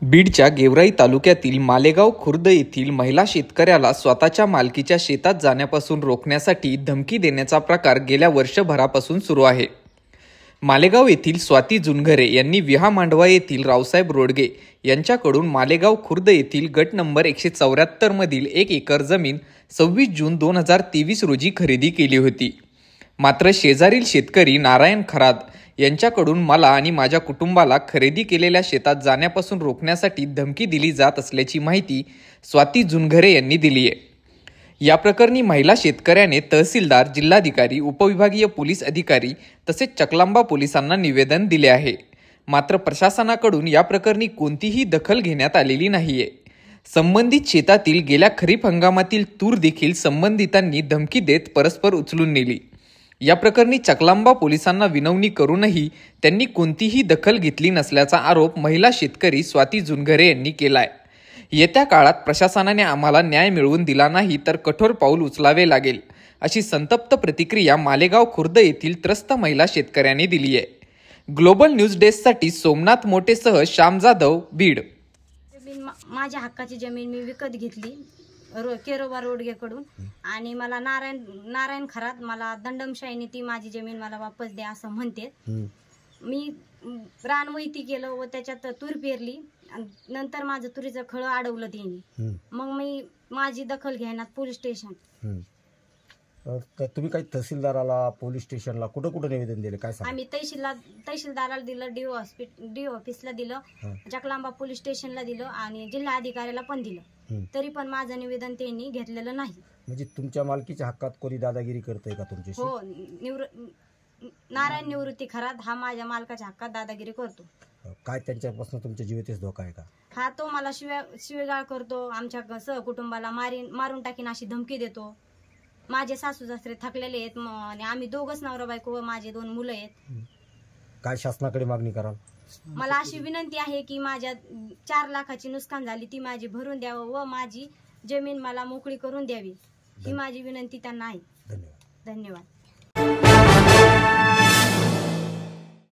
बीडच्या गेवराई तालुक्यातील मालेगाव खुर्द येथील महिला शेतकऱ्याला स्वतःच्या मालकीच्या शेतात जाण्यापासून रोखण्यासाठी धमकी देण्याचा प्रकार गेल्या वर्षभरापासून सुरू आहे। मालेगाव येथील स्वाती जुनघरे यांनी विहामांडवा येथील रावसाहेब रोडगे यांच्याकडून मालेगाव खुर्द येथील गट नंबर 174 मधील 1 एकर जमीन 26 जून 2023 रोजी खरेदी केली होती। मात्र शेजारील शेतकरी नारायण खरात यांच्याकडून मला आणि माझ्या कुटुंबाला खरेदी केलेल्या शेतात जाण्यापासून रोखण्यासाठी धमकी दिली जात असल्याची माहिती स्वाती जुनघरे यांनी दिली आहे। या प्रकरणी महिला शेतकऱ्याने तहसीलदार, जिल्हाधिकारी, उपविभागीय पोलीस अधिकारी तसेच चकलांबा पोलिसांना निवेदन दिले आहे। मात्र प्रशासनाकडून या प्रकरणी कोणतीही दखल घेण्यात आलेली नाहीये। संबंधित शेतातील गेल्या खरीप हंगामातील तूर देखील संबंधितांनी धमकी देत परस्पर उचलून नेली। या प्रकरणी चकलांबा पोलिसांना विनवणी करूनही त्यांनी कोणतीही दखल घेतली नसल्याचा आरोप महिला शेतकरी स्वाती जुनघरे यांनी केलाय। येत्या काळात प्रशासनाने आम्हाला न्याय मिळवून दिला नाही तर कठोर पाऊल उचलावे लागेल, अशी संतप्त प्रतिक्रिया मालेगाव खुर्द येथील त्रस्त महिला शेतकऱ्यांनी दिली आहे। ग्लोबल न्यूज डेस्कसाठी सोमनाथ मोटेसह श्याम जाधव, बीड। माझ्या हक्काची जमीन मी विकत घेतली केरोबा रोडगेकडून आणि मला नारायण खरात मला दंडमशाहीने ती माझी जमीन मला वापस द्या असं म्हणते। मी रानवैती केलं व त्याच्यात तूर पेरली, नंतर माझं तुरीचं खळ अडवलं त्यांनी। मग मी माझी दखल घेण्यात पोलीस स्टेशन। तुम्ही काही तहसीलदाराला, पोलीस स्टेशनला कुठं निवेदन दिले? काय आम्ही तहसीलदाराला दिलं, डीओ ऑफिसला दिलं, चकलांबा पोलीस स्टेशनला दिलं आणि जिल्हा अधिकाऱ्याला पण दिलं, तरी पण माझं निवेदन त्यांनी घेतलेलं नाही। म्हणजे तुमच्या मालकीच्या हक्कात कोणी दादागिरी करतंय का तुमच्याशी? हो, नारायण निवृत्ती खरात हा माझ्या मालकाच्या हक्कात दादागिरी करतो। काय त्यांच्यापासून तुमच्या जीवितच धोका आहे का? हा, तो मला शिवेगाळ करतो, आमच्या सहकुटुंबाला मारून टाकीन अशी धमकी देतो। माझे सासू सासरे थकलेले आहेत आणि आम्ही दोघच नवरा बायको व माझे 2 मुलं आहेत। काय शासनाकडे मागणी कराल? मला अशी विनंती आहे की माझ्या 4 लाखाची नुकसान झाली ती माझी भरून द्यावं व माझी जमीन मला मोकळी करून द्यावी, ही माझी विनंती त्यांना आहे। धन्यवाद। धन्यवाद।